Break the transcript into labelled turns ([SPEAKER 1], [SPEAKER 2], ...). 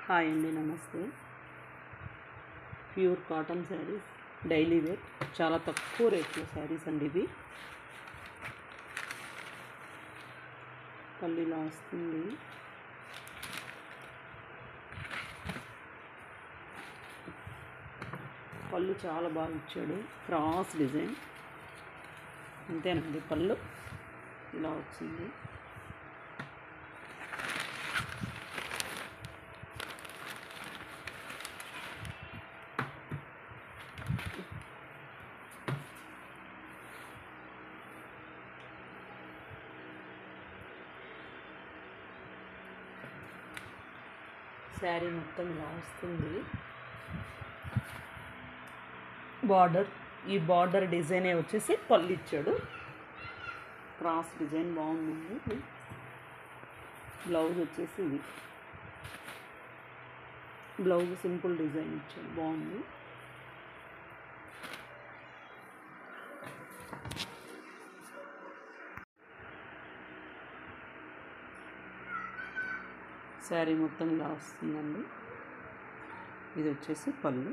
[SPEAKER 1] Hi అండి, నమస్తే. Pure cotton saris, daily wear, చాలా తక్కువ రేట్లో శారీస్ అండి ఇవి. పళ్ళు ఇలా వస్తుంది. పళ్ళు చాలా బాగా ఇచ్చాడు, క్రాస్ డిజైన్. అంతేనండి, పళ్ళు ఇలా వచ్చింది. శారీ మొత్తం ఇలా వస్తుంది. బార్డర్, ఈ బార్డర్ డిజైనే వచ్చేసి పళ్ళు ఇచ్చాడు. క్రాస్ డిజైన్ బాగుంది. బ్లౌజ్ వచ్చేసి ఇది, బ్లౌజ్ సింపుల్ డిజైన్ ఇచ్చాడు, బాగుంది. శారీ మొత్తం ఇలా వస్తుందండి. ఇది వచ్చేసి పళ్ళు.